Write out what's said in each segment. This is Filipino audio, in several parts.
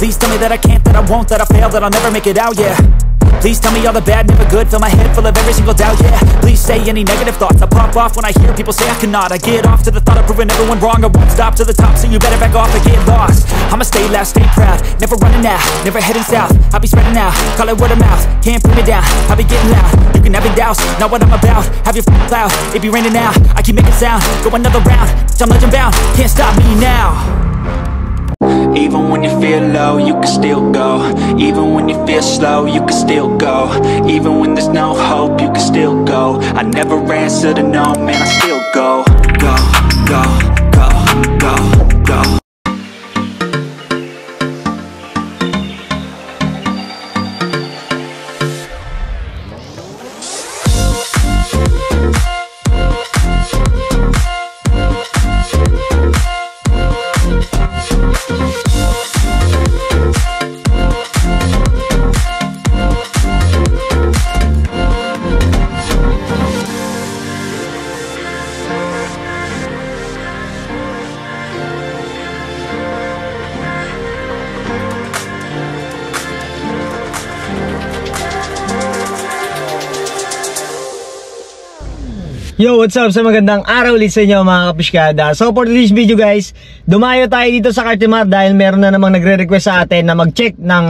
Please tell me that I can't, that I won't, that I fail, that I'll never make it out, yeah. Please tell me all the bad, never good, fill my head full of every single doubt, yeah. Please say any negative thoughts, I pop off when I hear people say I cannot. I get off to the thought of proving everyone wrong, I won't stop to the top, so you better back off and get lost. I'ma stay loud, stay proud, never running out, never heading south. I'll be spreading out, call it word of mouth, can't put me down, I'll be getting loud. You can have it douse, not what I'm about, have your cloud, it be raining now. I keep making sound, go another round, I'm legend bound, can't stop me now. Even when you feel low, you can still go. Even when you feel slow, you can still go. Even when there's no hope, you can still go. I never answer to no, man, I still go. Go, go, go, go, go. Yo, what's up? Sa magandang araw ulit sa inyo mga kapiskada. So for this video guys, dumayo tayo dito sa Cartimart dahil meron na namang nagre-request sa atin na mag-check ng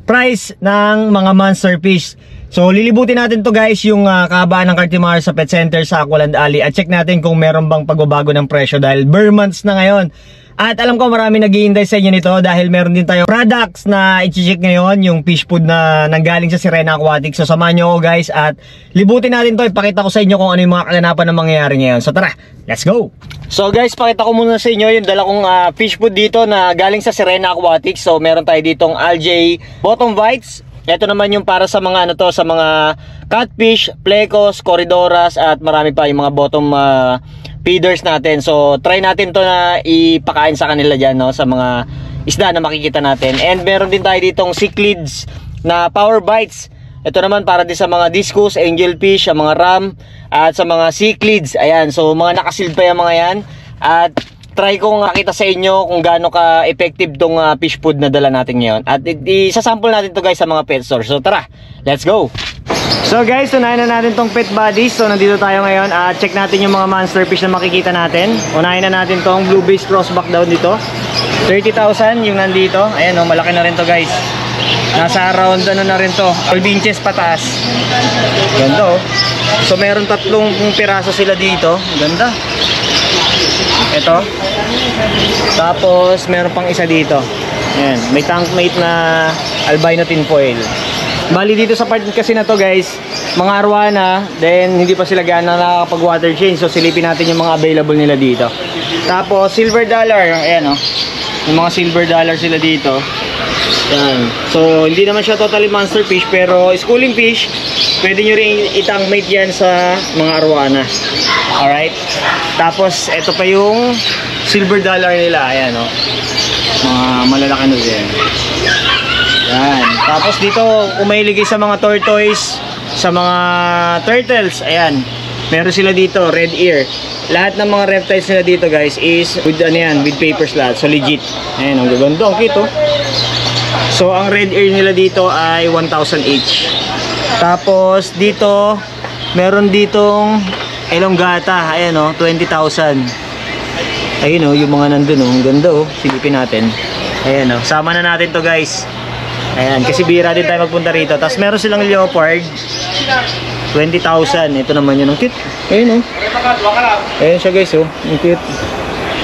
price ng mga monster fish. So lilibutin natin to guys, yung kahabaan ng Cartimart sa Pet Center sa Aqualand Alley, at check natin kung meron bang pagbabago ng presyo dahil bare months na ngayon. At alam ko marami naghihintay sa inyo nito dahil meron din tayo products na i-check ngayon, yung fish food na nanggaling sa Sirena Aquatics. So samahan nyo ako guys at libutin natin to, ipakita ko sa inyo kung ano yung mga kaganapan na mangyayari ngayon. So tara, let's go! So guys, pakita ko muna sa inyo yung dala kong fish food dito na galing sa Sirena Aquatics. So meron tayo ditong algae bottom bites. Ito naman yung para sa mga ano to, sa mga catfish, plecos, corridoras at marami pa yung mga bottom feeders natin. So try natin to na ipakain sa kanila dyan, no, sa mga isda na makikita natin. And meron din tayo ditong cichlids na power bites. Ito naman para din sa mga discus, angelfish, sa mga ram at sa mga cichlids. Ayan, so mga nakasealed pa yung mga yan. At try kong makita sa inyo kung gaano ka effective tong fish food na dala natin ngayon. At isasample natin to guys sa mga pet store. So tara, let's go! So guys, unahin na natin tong pet bodies. So nandito tayo ngayon at check natin yung mga monster fish na makikita natin. Unahin na natin tong blue base crossback down dito. 30,000 yung nandito. Ayan o, malaki na rin to guys. Nasa around ano na rin to, 12 inches pataas. Ganda o. So meron 3 piraso sila dito. Ganda. Ito. Tapos meron pang isa dito. Ayan, may tank mate na albino tinfoil. Bali dito sa part kasi na to guys, mga arwana, then hindi pa sila gana nakakapag water change. So silipin natin yung mga available nila dito. Tapos silver dollar, ayan o, yung mga silver dollar sila dito. Yan. So hindi naman siya totally monster fish, pero schooling fish, pwede nyo rin itang mate yan sa mga arwana. Alright. Tapos ito pa yung silver dollar nila, ayan o, mga malalaki na din. Yan. Tapos dito, kung mahilig sa mga tortoise, sa mga turtles, ayan, meron sila dito, red ear. Lahat ng mga reptiles nila dito guys is with ano yan, with papers lahat. So legit. Ayan, ang gaganda, ang cute oh. So ang red ear nila dito ay 1,000 each. Tapos dito, meron ditong elongata, ayan oh, 20,000. Ayun oh, yung mga nandun oh, ang ganda oh. Silipin natin. Ayan oh, sama na natin to guys. Ayan, kasi bira din tayo magpunta rito. Tapos meron silang leopard 20,000. Ito naman yun, ang cute. Ayun oh. Ayun siya guys oh, ang cute.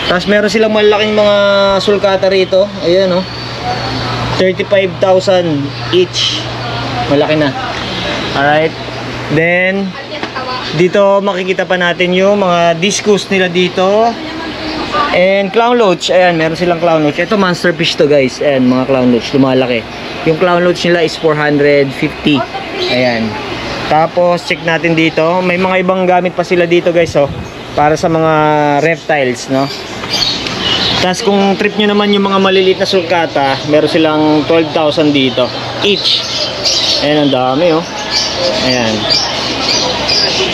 Tapos meron silang malaking mga sulcata rito. Ayan oh, 35,000 each. Malaki na. Alright. Then dito makikita pa natin yung mga discus nila dito. And clown loach, ayan, meron silang clown loach. Ito monster fish to guys. Ayan, mga clown loach, lumalaki. Yung clown loach nila is 450. Ayan. Tapos check natin dito, may mga ibang gamit pa sila dito guys oh, para sa mga reptiles, no. Tapos kung trip nyo naman yung mga maliliit na sulcata, meron silang 12,000 dito each. Ayan, ang dami oh. Ayan.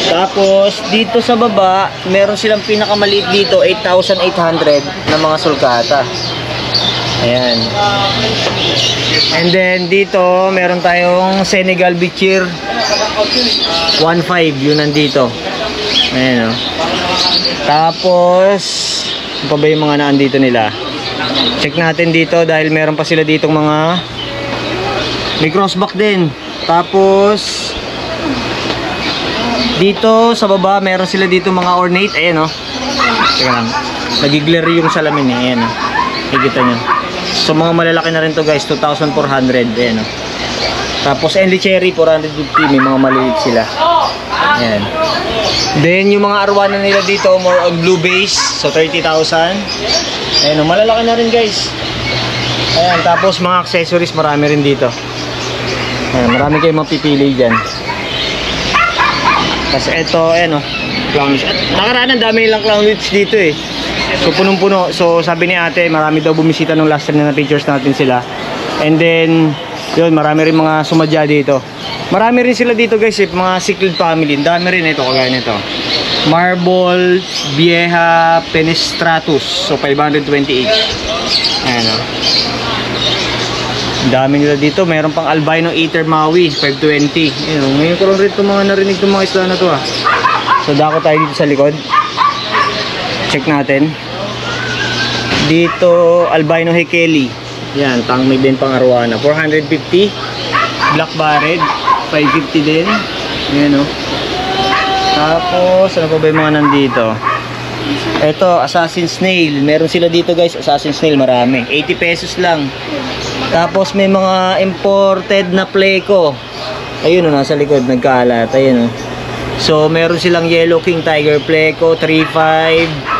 Tapos dito sa baba, meron silang pinakamaliit dito, 8,800 na mga sulcata. Ayan. And then dito, meron tayong Senegal Bichir 1.5, yun nandito. Ayan, oh. Tapos, ano pa ba yung mga naandito nila? Check natin dito dahil meron pa sila ditong mga may crossback din. Tapos dito sa baba meron sila dito mga ornate. Ayan, oh. Teka lang, nagigler yung salamin eh. Ayan, oh. Kikita nyo. So mga malalaki na rin to guys, 2,400. Ayan, oh. Tapos Enli Cherry 450, may mga maliit sila. Ayan. Then yung mga arwana nila dito more on blue base, so 30,000. Ayan, oh, malalaki na rin guys. Ayan, tapos mga accessories marami rin dito. Ayan, marami kayong mapipili dyan. Tapos eto, ayan, oh, clownfish. At nakaraan ang dami nilang clownfish dito eh. So punong-puno. So sabi ni ate, marami daw bumisita nung last time na pictures natin sila. And then yun, marami rin mga sumadya dito. Marami rin sila dito guys, eh, mga cichlid family. Dami rin ito, kagaya nito. Marble, Vieja, Penestratus. So 520 each. Ayan, oh. Dami nila dito. Meron pang albino eater Maui, 520. Ayan, oh. Ngayon ko lang rin itong mga narinig itong mga isla na to, ah. So dako tayo dito sa likod. Check natin. Dito, albino Hekeli. Yan, tangmig din pang arwana. 450. Black barred, 550 din. Ayan, oh. Tapos, ano pa ba yung mga nandito? Ito, Assassin Snail. Meron sila dito guys, Assassin Snail, marami. 80 pesos lang. Tapos may mga imported na Pleco. Ayun, oh, nasa likod, nagkaalat. Ayun, oh. So, meron silang Yellow King Tiger Pleco, 3.5.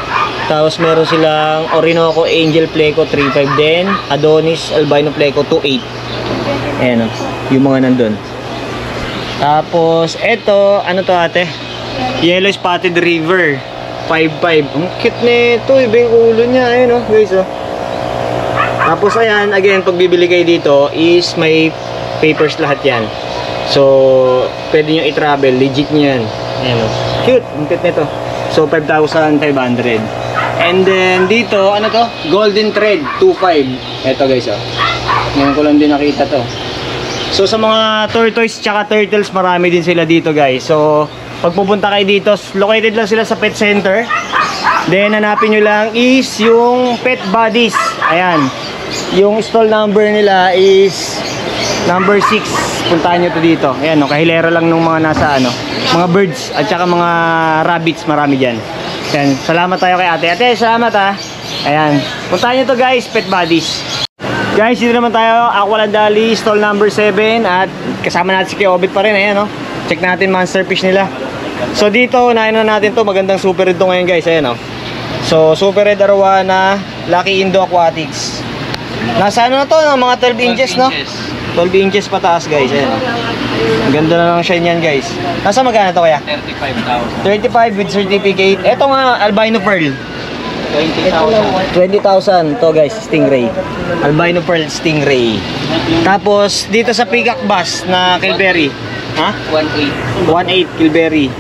Tapos meron silang Orinoco Angel Pleco 3.5 din. Adonis Albino Pleco 2.8. Ayan, oh, yung mga nandun. Tapos eto, ano to ate? Yellow Spotted River 5.5. Ang cute nito, iba yung ulo niya. Ayan, oh, guys, oh. Tapos ayan, again, pag bibili kayo dito is may papers lahat yan. So pwede nyo i-travel, legit nyo yan. Ayan, oh. Cute, ang cute nito. So 5,500. And then dito, ano to? Golden Thread 2.5. Eto guys, oh. Ngayon ko lang din nakita to. So sa mga tortoise tsaka turtles, marami din sila dito guys. So pag pupunta kayo dito, located lang sila sa pet center. Then hanapin nyo lang is yung Pet Buddies. Ayan. Yung stall number nila is number 6. Puntahan nyo to dito. Ayan, no, kahilera lang nung mga nasa ano, mga birds at saka mga rabbits, marami dyan. Ayan, salamat tayo kay ate. Ate, salamat ha. Ayan, puntahan nyo to guys, Pet Buddies. Guys, dito naman tayo, Aqualandali, stall number 7. At kasama natin si Kiobit pa rin. Ayan, no? Check natin monster fish nila. So dito, unahin na natin to. Magandang super red to ngayon guys. Ayan, no? So super red arwana, Lucky Indo Aquatics. Nasa ano na to, no? Mga 12 inches, no? 12 inches pataas guys. Ayan, no? Ang ganda na ng shine yan guys. Nasa magkano to kaya? 35,000. 35 with certificate. Ito nga, albino pearl. 20,000. 20,000 to guys, stingray. Albino pearl stingray. Tapos dito sa peacock bass na Kilberry, ha? 1,800. 1.8 Kilberry.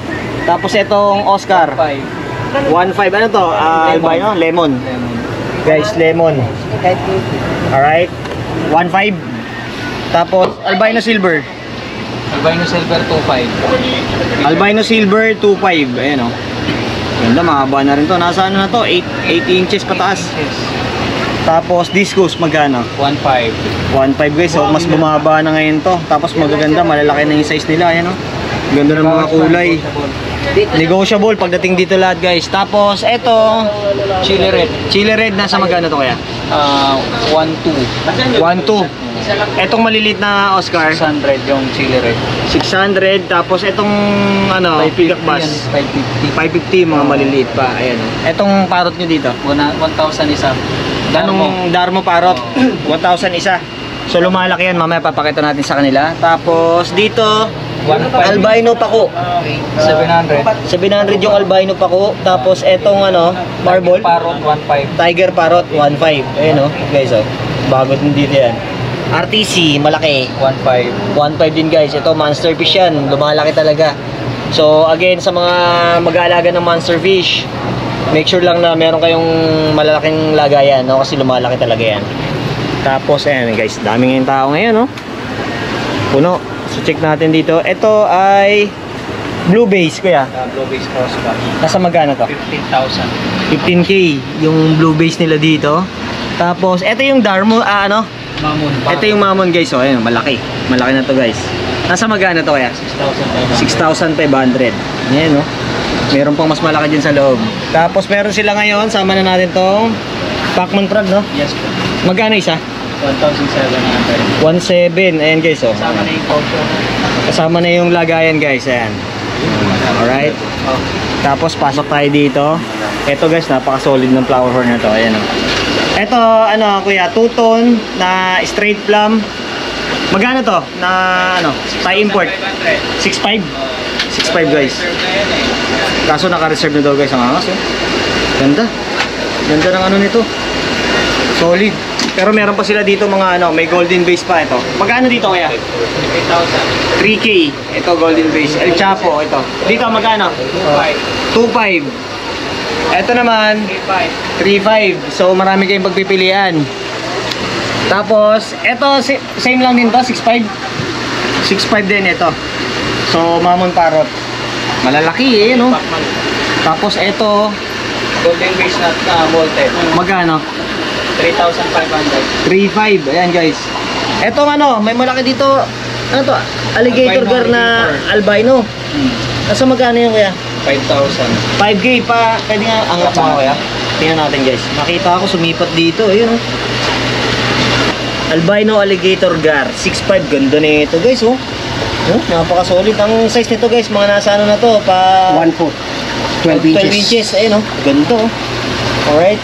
Tapos itong Oscar 1.5. Ano to? Albino lemon. Guys, lemon. Alright, 1.5. Tapos albino silver. Albino silver 2,500. Albino silver 2.5. Ayan, o. Ganda, mahaba na rin to. Nasa ano na to? 8 inches pataas. Tapos discus magkano? 1,500. 1.5 guys. So mas bumaba na ngayon to. Tapos magaganda, malalaki na yung size nila. Ayan, o. Ganda ng mga kulay. Negotiable pagdating dito lahat guys. Tapos eto, Chili red. Chili red, nasa magkano to kaya? 1,200. 1.2. Etong maliliit na Oscar 600 yung chili red. 600. Tapos etong ano, peacock bass 550, mga maliliit pa. Ayan, o. Etong parrot nyo dito, 1,000 isa. anong Darmo parrot? 1,000 isa. So lumalaki yan, mamaya papakita natin sa kanila. Tapos dito, albino pako 700. 700 yung albino pako. Tapos etong ano, marble Parrot 1,500. tiger parrot 1.5. Ayan, o guys, o. Bagot din dito yan. RTC, malaki 1,500. 1.5 din guys. Ito monster fish yan, lumalaki talaga. So again, sa mga mag-aalaga ng monster fish, make sure lang na meron kayong malalaking lagayan, no? Kasi lumalaki talaga yan. Tapos ayan guys, daming ngayong tao ngayon, no? Puno. So check natin dito. Ito ay blue base, kuya. Blue base crossbar. Nasa magkano to? 15,000. 15K yung blue base nila dito. Tapos ito yung Darmo, ano? Mamon. Ito yung Mamon guys, oh, ayun, malaki. Malaki na to guys. Nasa magkano to kaya? 6,500. 6,500. Ayan, no? Meron pang mas malaki din sa loob. Tapos meron sila ngayon, sama na natin tong Pacman Prag, no? Yes po. Magkano isa? 1,700. 1,700. Ayan guys, oh. Kasama na yung photo. Kasama na yung lagayan guys, ayan. Alright. Oh. Tapos pasok tayo dito. Ito guys, napaka-solid ng flower horn na to. Ayan, oh. Ito, ano kuya, two-tone na straight plum. Magkano to? Na ano, Thai import? 6,500. 6,500 guys. Kaso naka-reserve na daw guys ang angas, eh. Ganda. Ganda ng ano nito. Solid. Pero meron pa sila dito mga ano, may golden base pa ito. Magkano dito kaya? 8,000. 3K. Ito golden base. El Chapo ito. Dito magkano? 2,500. Ito naman 3,500. So marami kayong pagpipilian. Tapos ito same lang din to, 6,500. 6,500 din ito. So Mamon Parrot. Malalaki eh, no? Tapos ito Golden base na molted. magkano? 3,500. 3,500. Ayan guys. Etong ano, may malaki dito. Ano to? Alligator Albino, gar na albino. Nasa magkano yun kuya? 5,000. 5K pa. Pwede nga angat mo kuya. Tingnan natin guys. Nakita ako sumipat dito. Ayun, oh. Albino alligator gar. 6,500. Ganda na ito guys, oh. Oh, napaka-solid. Ang size nito guys, mga nasa ano na to? Pa 1 foot. 12 inches. Ayun, oh. Ganda, oh. Alright.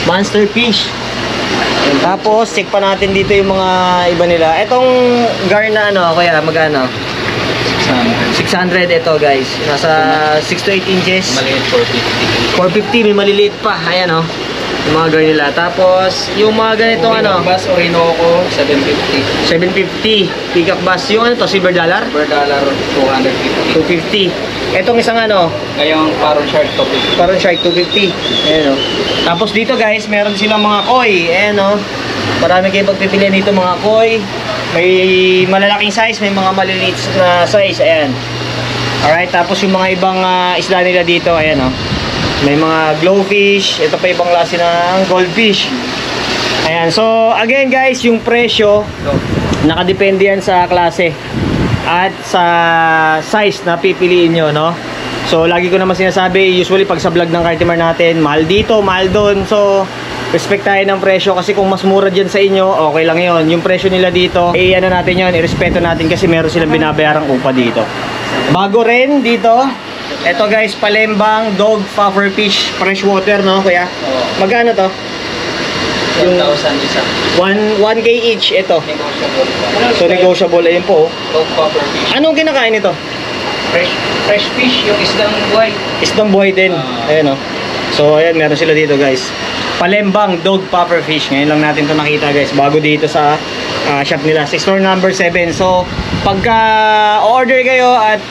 Monster fish. Tapos, check pa natin dito yung mga iba nila. Etong gar na ano, kaya magkano? 600 ito guys. Nasa 6 to 8 inches. Maliit 450. 450, may maliliit pa. Ayan, oh. Yung mga gar nila. Tapos, yung mga ganitong ano, Bass Orinoco 750. 750. Peacock bass. Yung ano to, silver dollar? Per dollar 250. 250. Etong isang ano, Ngayong Paron Shark topic. parang shark 250. Ayan, oh. Tapos dito guys, meron silang mga koi. Ayan, oh. Marami kayo pagpipilian dito mga koi. May malalaking size, may mga maliliit na size. Ayan. Alright, tapos yung mga ibang isda nila dito, ayan, oh. May mga glowfish. Ito pa ibang klase ng goldfish. Ayan, so again guys, yung presyo nakadepende yan sa klase at sa size na pipiliin nyo, no? So lagi ko naman sinasabi, usually pag sa vlog ng Cartimar natin, mahal dito, mahal doon. So respect tayo ng presyo kasi kung mas mura dyan sa inyo, okay lang yon. Yung presyo nila dito, ano natin yon, irespeto natin kasi meron silang binabayarang upa dito. Bago rin dito, eto guys, Palembang dog puffer fish freshwater, no kuya? Magkano to? 1,000 isa. 1K each ito. Negotiable. So negotiable, ayun po. Dog puffer fish. Anong kinakain nito? Fresh fish, yung isdang buhay. Isdang buhay din. Ayan, oh. So ayan, meron sila dito guys. Palembang dog puffer fish. Ngayon lang natin to nakita guys, bago dito sa shop nila, sa store number 7. So pagka order kayo at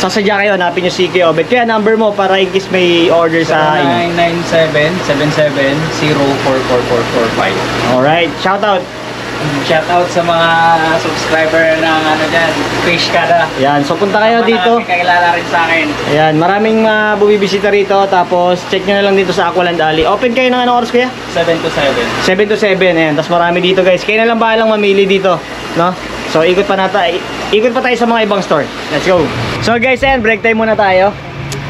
sasadya kayo, hanapin nyo si Kuya Obet. Kaya number mo para in case may order sa inyo. 0997-77-0444445. Alright, shout out. Shout out sa mga subscriber ng ano dyan, Fish Kada. Yan, so punta kayo dito. Kakilala rin sa akin. Ayan, maraming bumibisita rito. Tapos check nyo na lang dito sa Aqualand Alley. Open kayo ng anong oras kuya? 7 to 7. 7 to 7, ayan. Tapos marami dito guys. Kayo na lang bahalang mamili dito, no? So ikot pa tayo sa mga ibang store. Let's go. So guys, ayan, break time muna tayo.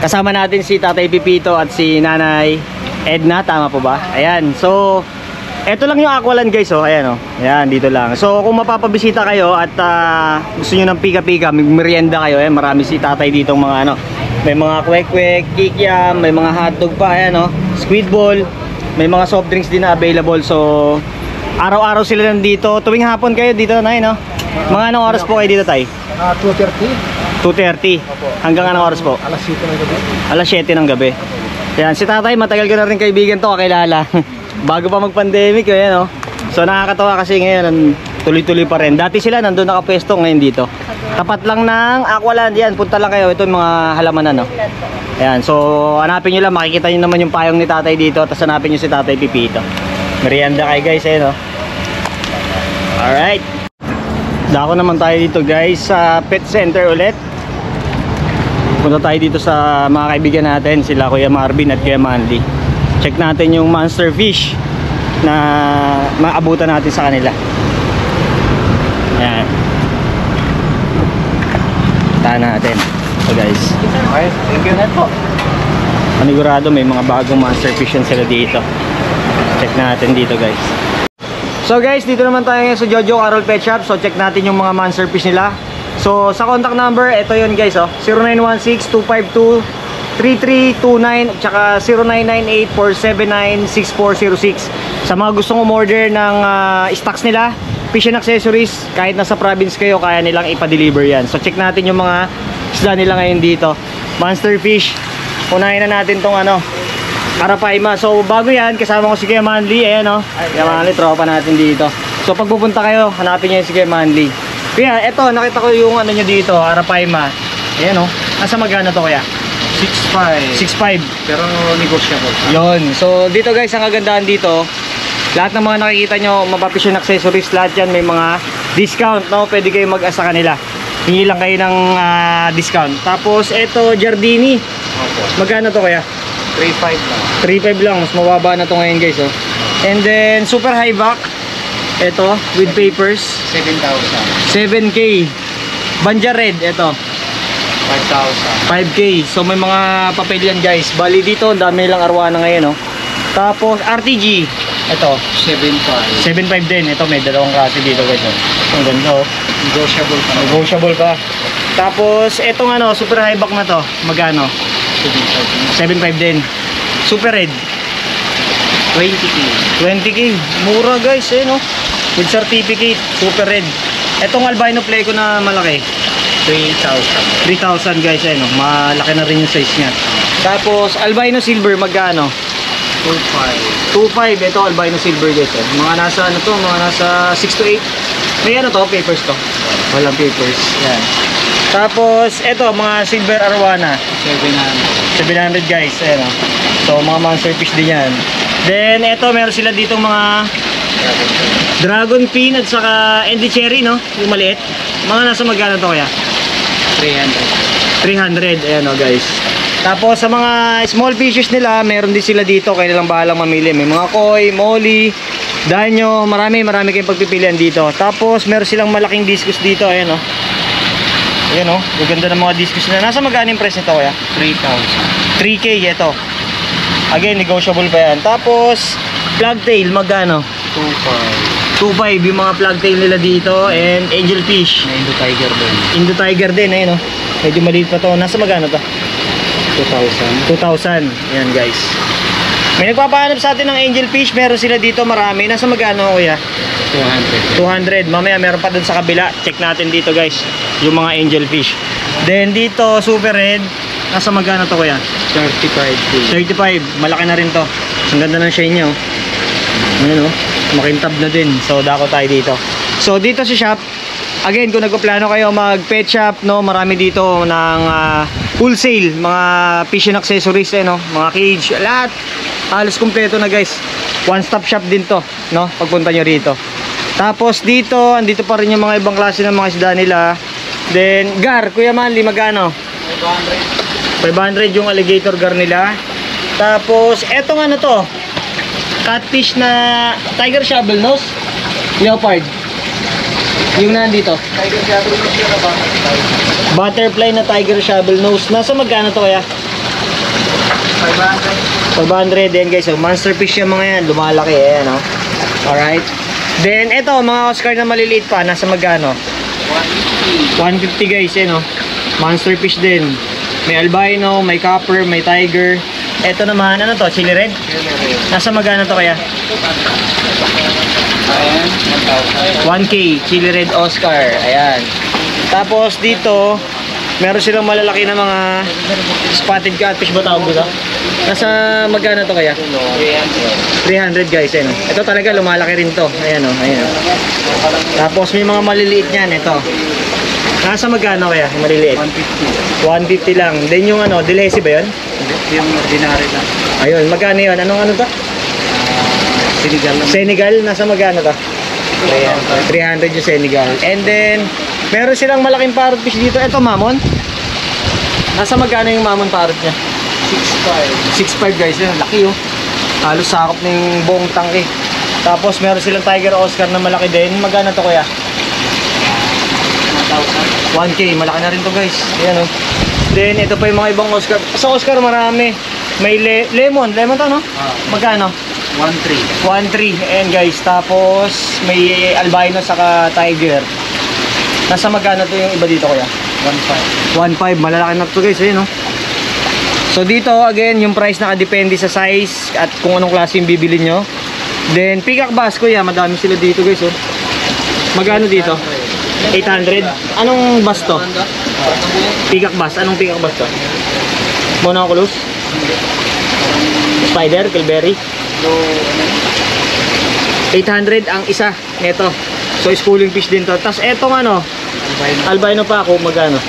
Kasama natin si Tatay Pipito at si Nanay Edna, tama po ba? Ayan, so eto lang yung Aqualand guys, oh. Ayan, oh. Ayan, dito lang. So kung mapapabisita kayo at gusto nyo ng pika-pika, may merienda kayo, ayan, marami si Tatay dito mga ano. May mga kwek-kwek, kikiam, may mga hotdog pa, ayan, oh. Squid ball, may mga soft drinks din na available. So araw-araw sila nandito. Tuwing hapon kayo dito, Nay, no? Mga anong oras po kayo dito, Tay? 2:30. 2:30. Hanggang anong oras po? Alas 7 ng gabi. Alas 7 ng gabi. Yan, si Tatay, matagal ko na rin kaibigan to, kakilala. Bago pa mag-pandemic, ayan, oh. So nakakatawa kasi ngayon, tuloy-tuloy pa rin. Dati sila nandun nakapwesto, ngayon dito. Tapat lang ng Aqualand, yan, punta lang kayo. Ito yung mga halamanan, no? Ayan, so hanapin nyo lang, makikita nyo naman yung payong ni Tatay dito. Tapos hanapin nyo si Tatay Pipito. Merienda kayo guys, ayan, oh. Alright. Dako naman tayo dito guys sa pet center ulit. Punta tayo dito sa mga kaibigan natin, sila Kuya Marvin at Kuya Manly. Check natin yung monster fish na maabutan natin sa kanila. Ayan. Tahan natin. So guys. Okay, thank you na po. Panigurado may mga bagong monster fish yan sila dito. Check natin dito guys. So guys, dito naman tayo ngayon sa Jojo Carol Pet Shop. So check natin yung mga monster fish nila. So sa contact number, ito yun guys, oh, 0916-252-3329 tsaka 0998-479-6406. Sa mga gustong umorder ng stocks nila, fish and accessories, kahit nasa province kayo, kaya nilang ipa-deliver yan. So check natin yung mga isda nila ngayon dito. Monster fish. Unahin na natin tong ano, Arapaima. So bago yan, kasama ko si Kuya Manly. Ayan o, Kuya Manly, tropa natin dito. So pag pupunta kayo, hanapin nyo yung si Kuya Manly. Kuya, eto, nakita ko yung ano nyo dito, Arapaima. Ayan o, nasa magana to Kuya? 6.5. 6.5. Pero negotiable. Yun, so dito guys, ang kagandahan dito, lahat ng mga nakikita nyo, mapapish and accessories, lahat yan may mga discount, no? Pwede kayo mag-asa kanila. Hingi lang kayo ng discount. Tapos eto, Giardini. Magkano to Kuya? 3.5 lang. 3.5 lang, mas mababa na to ngayon guys, oh. And then super high back, ito with papers, 7,000. 7K. Banja red, ito 5,000. 5K. So may mga papel yan guys. Bali dito, ang dami lang arwana ngayon, oh. Tapos RTG, ito 7.5. 7.5 din. Ito may dalawang klase dito guys, oh. Ang ganda, oh. Negotiable pa. Negotiable pa. Tapos etong ano, super high back na to, magkano? 7.5 din. Super red 20K. 20K. Mura guys, eh no. With certificate, super red. Etong albino play ko na malaki, 3,000. 3,000 guys, eh no. Malaki na rin yung size niya. Tapos albino silver magkano? 2.5. 2.5. Ito albino silver guys, eh. Mga nasa ano to, mga nasa 6 to 8. May ano to, papers to. Walang papers. Yan. Tapos ito mga silver arwana, 700 guys, ayan o. So mga monster fish din yan. Then ito meron sila dito mga dragon fin at saka Andy cherry, no? Yung maliit. Mga nasa magkano to Kuya? 300. Ayan o guys. Tapos sa mga small fishes nila, meron din sila dito, kayo lang bahalang mamili. May mga koi, molly, danyo, marami kayong pagpipilian dito. Tapos meron silang malaking discus dito, ayan o. Ayan o, gaganda ng mga discus na. Nasa magkano yung price nito Kuya? 3,000. 3K ito. Again, negotiable pa yan. Tapos flagtail magkano? 2.5. 2.5 yung mga flagtail nila dito. And angelfish, Indo Tiger din. Indo Tiger din, ayun o. Medyo maliit pa to. Nasa magkano to? 2,000. 2,000. Ayan guys. May nagpapahanap sa atin ng angelfish. Meron sila dito marami. Nasa magkano Kuya? 200. 200. Mamaya meron pa dun sa kabila. Check natin dito guys, yung mga angelfish. Then dito super red, nasa magkano to Kuya? 35K. 35. Malaki na rin to. Ang ganda ng shine niya, oh. Ayan, oh. Makintab na din. So dako tayo dito. So dito sa shop, again, kung nagpaplano kayo mag pet shop, no, marami dito ng wholesale, mga fish and accessories, no, mga cage, lahat. Halos kumpleto na guys. One stop shop din to, no, pagpunta nyo rito. Tapos dito, andito pa rin yung mga ibang klase ng mga isda nila. Then gar, Kuya Manly, magkano? 500 yung alligator gar nila. Tapos etong ano to, catfish na tiger shovel nose, leopard, yung nandito, Tiger Shadow na siya na ba? butterfly na tiger shovel nose. Nasa magkano to Kuya? 500. 500 din guys. So monster fish yung mga yan, lumalaki, ayan o. Alright. Then ito, mga Oscar na maliliit pa, nasa magkano? 150. 150 guys, ayan o. Monster fish din. May albino, may copper, may tiger. Ito naman, ano to, chili red? Nasa magkano to Kaya? Ayan, 1,000. 1K, chili red Oscar. Ayan. Tapos dito, meron silang malalaki na mga spotted catfish ba tawag dito? Nasa magkano to Kaya? 300 guys, ayan o. Ito talaga lumalaki rin to. Ayan o, ayan o. Tapos may mga maliliit niyan, ito. Nasa magkano Kaya? Maliliit? 150. 150 lang. Then yung ano, Delhaize ba yun? Yung ordinary lang. Ayun, magkano yun? Anong ano to? Sinigal lang. Senegal, nasa magkano to? 300 yung Senegal. And then, meron silang malaking parrot fish dito. Ito, mamon. Nasa magkano yung mamon parrot niya? 6.5 guys, yun. Laki oh. Halos sakop ng buong tangke. Tapos meron silang Tiger Oscar na malaki din. Magkano to kuya? 1K, malaki na rin to guys. Ayan oh. Then ito pa yung mga ibang Oscar. Sa Oscar marami. May lemon to no? Magkano? 1.3. And guys, tapos may albino saka tiger. Nasa magkano to yung iba dito kuya? 1.5, malalaki na to guys, ayun no. So dito again, yung price nakadepende sa size at kung anong klase yung bibili nyo. Then peacock bass kuya, madami sila dito guys oh. Magkano dito? 800. Anong bass to? Peacock bass, anong peacock bass to? Monoculus? Spider, Kilberry? 800 ang isa nito. So schooling fish din to. Tapos etong ano, albino pa ako, magkano?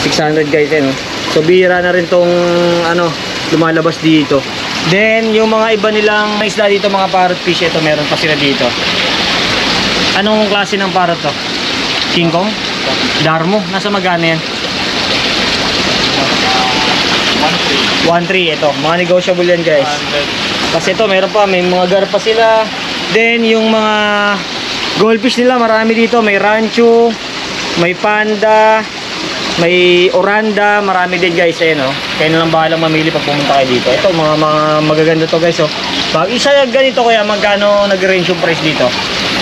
600 guys eh no. So bihira na rin tong ano, lumalabas dito. Then yung mga iba nilang isda dito, mga parrot fish, ito meron pa sila dito. Anong klase ng parrot to? King Kong? Darmo? Nasa magkano yan? 1.3 ito. Mga negotiable yan guys. Kasi ito meron pa, may mga garpa sila. Then yung mga goldfish nila marami dito. May rancho, may panda, may oranda, marami din guys. Ayan oh. Kaya na lang bahalang mamili pag pumunta kayo dito. Ito mga magaganda to guys oh. Pag isa ganito kaya magkano nag-range yung price dito?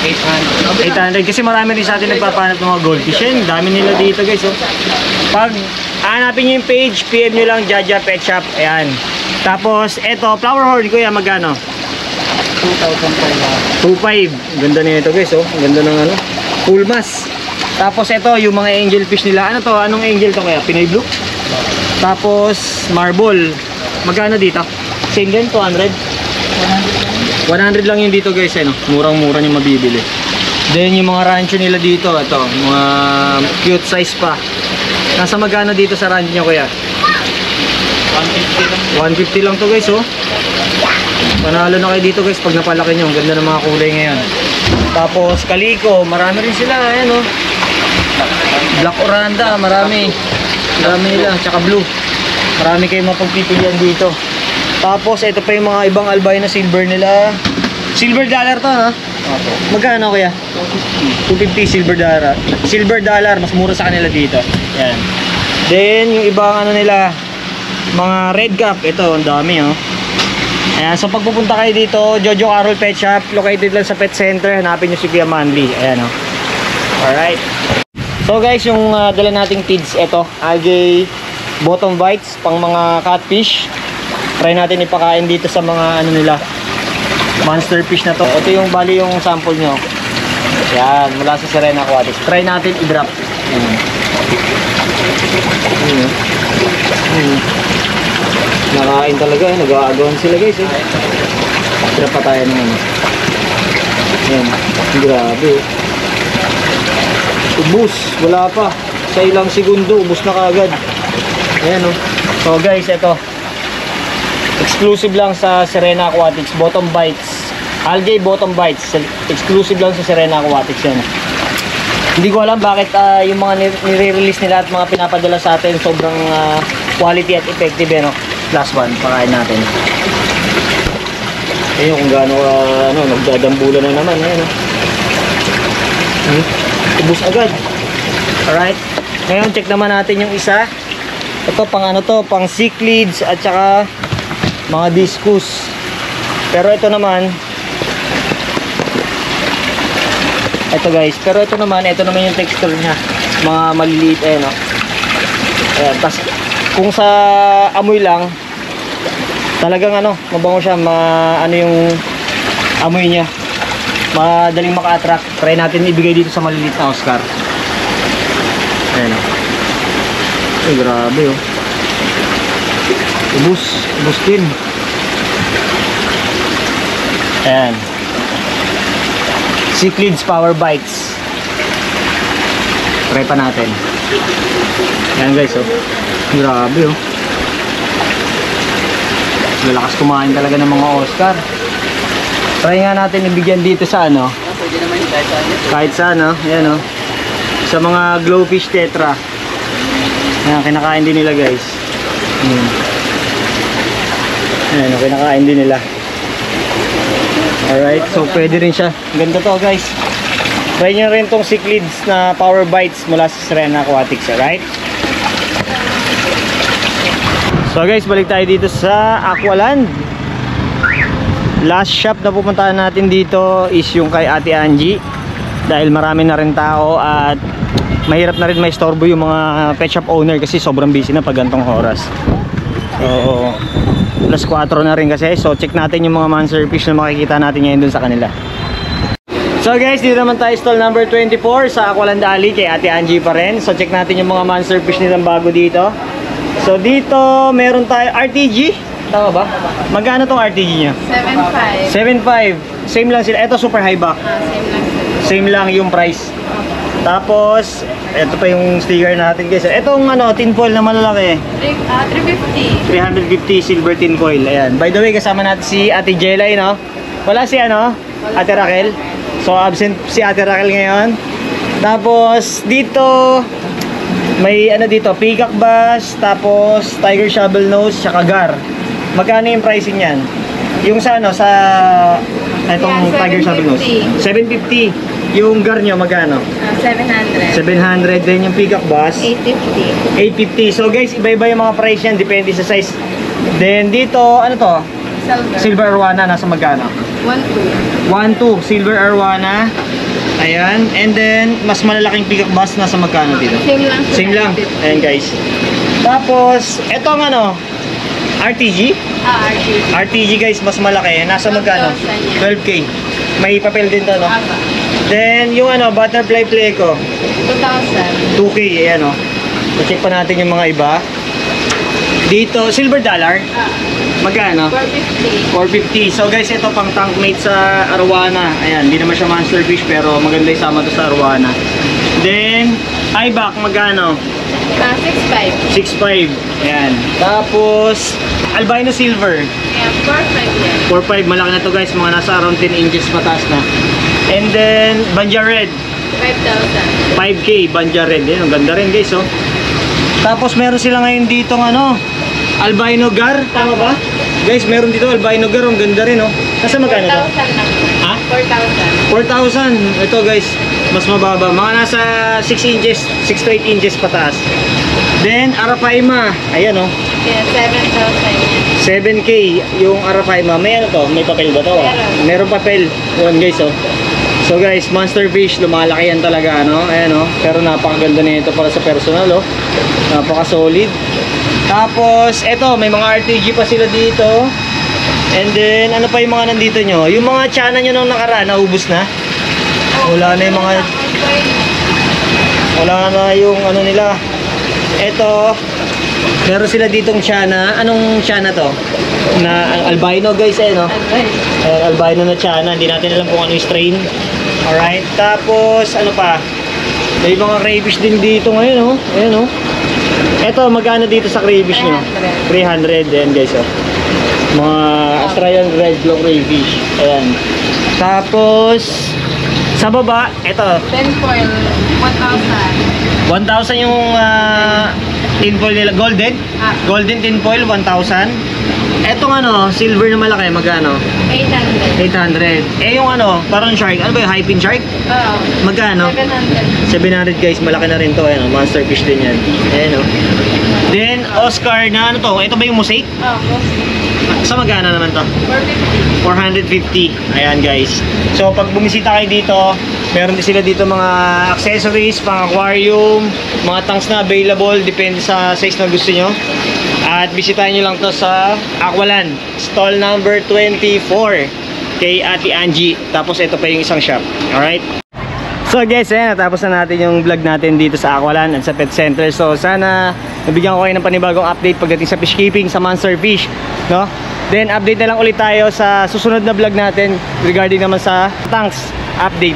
800 kasi marami rin sa atin nagpapanap ng mga goldfish. Yan, dami nila dito guys oh. Pag hanapin nyo yung page, PM nyo lang Jaja Pet Shop. Ayan. Tapos eto, flower horn kuya, magkano? 2.5. Ganda nito guys oh. Ganda ng ano, full mass. Tapos eto, yung mga angel fish nila. Ano to? Anong angel to kaya? Pinoy blue? Tapos marble. Magkano dito? Same din, 200? 100 lang yun dito guys, no? Murang-mura yung mabibili. Then yung mga rancho nila dito, ito, mga cute size pa. Nasa magkano dito sa rancho nyo kuya? 150 lang to guys, oh. Panalo na kayo dito guys pag napalaki nyo. Ang ganda ng mga kulay ngayon. Tapos kaliko, marami rin sila, ayan oh. Black oranda, marami nila, tsaka blue. Marami kayong mapagpipilian dito. Tapos ito pa yung mga ibang albino silver nila. Silver dollar to ha? Magkano kaya? 250 silver dollar. Silver dollar, mas mura sa kanila dito. Yan. Then yung ibang ano nila, mga red cap, ito ang dami oh. Ayan, so pag pupunta kayo dito, Jojo Carol Pet Shop, located lang sa Pet Center, hanapin nyo si Kuya Manly. Ayan oh. Alright. So guys, yung dala nating feeds, ito, algae bottom bites, pang mga catfish. Try natin ipakain dito sa mga ano nila, monster fish na to. Ito yung bali yung sample nyo. Yan, mula sa Serena Aquatics. Try natin i-drop. Nakain talaga, nag-aagawan sila guys eh. Drop pa tayo ng ano. Yan, grabe. Ubus, wala pa. Sa ilang segundo, ubus na kaagad. Ayan oh. So guys, ito. Exclusive lang sa Serena Aquatics, bottom bites. Algae bottom bites. Exclusive lang sa Serena Aquatics yan. Hindi ko alam bakit yung mga nire-release nila at mga pinapadala sa atin sobrang quality at effective eh, no? Last one, pakain natin. Ayun kung gaano ano, nagdadambula na naman. Ayun, no? Ubus agad. Alright. Ngayon, check naman natin yung isa. Ito, pang ano to, pang cichlids at saka mga discus. Pero ito naman, ito guys, pero ito naman yung texture niya. Mga maliliit eh, no? Ayan, tas kung sa amoy lang, talagang ano, mabango siya, ano yung amoy niya. Madaling maka-attract. Try natin ibigay dito sa maliliit na Oscar. Ayan, no? Ay, grabe oh. Ubus din. Ayan. Cichlids Power Bites. Try pa natin. Ayan guys oh. Grabe oh. Malakas kumain talaga ng mga Oscar. Try nga natin ibigyan dito sa ano. Pwede naman yung Kahit sa ano, ayan o. Sa mga glowfish tetra. Ayan, kinakain din nila guys. Ayan, kinakain din nila. Alright, so pwede rin siya. Ganda to guys. Try nyo rin tong cichlids na power bites mula sa Serena Aquatics. Alright. So guys, balik tayo dito sa Aqualand. Last shop na pupuntahan natin dito is yung kay Ate Angie. Dahil marami na rin tao at mahirap na rin may istorbo yung mga pet shop owner kasi sobrang busy na pag gantong oras. So, plus 4 na rin kasi. So check natin yung mga monsterfish na makikita natin ngayon dun sa kanila. So guys, dito naman tayo stall number 24 sa Aqualand Alley kay Ate Angie pa rin. So check natin yung mga monsterfish nilang bago dito. So dito meron tayo RTG. Tama ba? Magkano tong RTG niya? 7.5. 7.5. Same lang sila. Ito super high back. Same lang. Same lang yung price. Tapos ito pa yung sticker natin guys. Itong ano, tin foil na malalaki. 350. 350 silver tin foil. Ayan. By the way, kasama natin si Ate Jelay, no? Wala si ano? Ate Raquel. So absent si Ate Raquel ngayon. Tapos dito may ano dito, peacock bass, tapos tiger shovel nose, saka gar. Magkano yung pricing niyan? Yung sa ano, sa itong Yan, tiger shovel nose. 750. Yung gar nyo, magkano? 700. 700 din yung peacock bass. 850. 850. So guys, iba-iba yung mga price yan, depende sa size. Then dito, ano to? Silver arwana, nasa magkano? 1.2. 1.2 silver arwana. Ayan, and then mas malalaking peacock bass nasa magkano dito? Same lang. Same lang. Ayan guys. Tapos etong ano, RTG. RTG. RTG guys, mas malaki. Nasa magkano? 12K. May papel din to, no? Aba. Then yung ano, butterfly pleco, 2,000. 2K. Ayan o. So check pa natin yung mga iba. Dito, silver dollar. Magkano? 450. 450. So guys, ito pang tank mate sa arwana. Ayan, hindi naman siya monsterfish pero maganda isama to sa arwana. Then, eyeback magkano? 6.5. 6.5. Ayan. Tapos, albino silver. Ayan, 4.5 yan. 4.5. Malaki na to guys. Mga nasa around 10 inches pataas na. And then, banja red. 5,000. 5K, banja red. Ayan, ang ganda rin guys, oh. Tapos, meron sila ngayon dito ano, albino gar. Tama ba? Guys, meron dito albino gar. Ang ganda rin, oh. Nasa magkano to? 4,000 lang. Ha? 4,000. 4,000. Ito guys, mas mababa. Mga nasa 6 inches, 6 to 8 inches pataas. Then, Arapaima. Ayan o. Kaya 7,000 yan. 7K yung Arapaima. May ano to? May papel ba to? Meron. Meron papel. Yun guys o. So guys, monsterfish, lumalaki yan talaga. Ano? Ayan o. Pero napakaganda na ito para sa personal o. Napaka-solid. Tapos, eto, may mga RTG pa sila dito. And then, ano pa yung mga nandito nyo? Yung mga tsana nyo nung nakaraan, naubos na? Wala na yung mga... Wala na yung ano nila. Eto, meron sila ditong tsana. Anong tsana to? Na albino guys, eh, no? Albino na tsana. Hindi natin alam kung ano yung strain. Alright, tapos, ano pa? May mga crayfish din dito ngayon, oh. Ayan, oh. Eto, magkano dito sa crayfish nyo? 300. Ayan guys, oh. Mga Australian red glow crayfish. Ayan. Tapos sa baba, ito. Tin foil, 1,000. 1,000 yung tin foil nila. Golden? Golden tin foil, 1,000. Etong ano, silver na malaki, magkano? 800. 800. Eh yung ano, parang shark. Ano ba yung hyping shark? Oo. Magkano? 700. 700 guys, malaki na rin to. Ayan, monsterfish din yan. Ayan, oh. Then, Oscar na ano to? Ito ba yung mosaic? Oo. Sa magkano naman to? 450. 450. Ayan guys. So pag bumisita kayo dito, meron din sila dito mga accessories, pang aquarium, mga tanks na available, depende sa size na gusto nyo. At bisitahin nyo lang to sa Aqualand, stall number 24 kay Ate Angie. Tapos ito pa yung isang shop. Alright? So guys, ayan, natapos na natin yung vlog natin dito sa Aqualand at sa Pet Center. So sana nabigyan ko kayo ng panibagong update pagdating sa fish keeping, sa monsterfish, no? Then update na lang ulit tayo sa susunod na vlog natin regarding naman sa tanks update.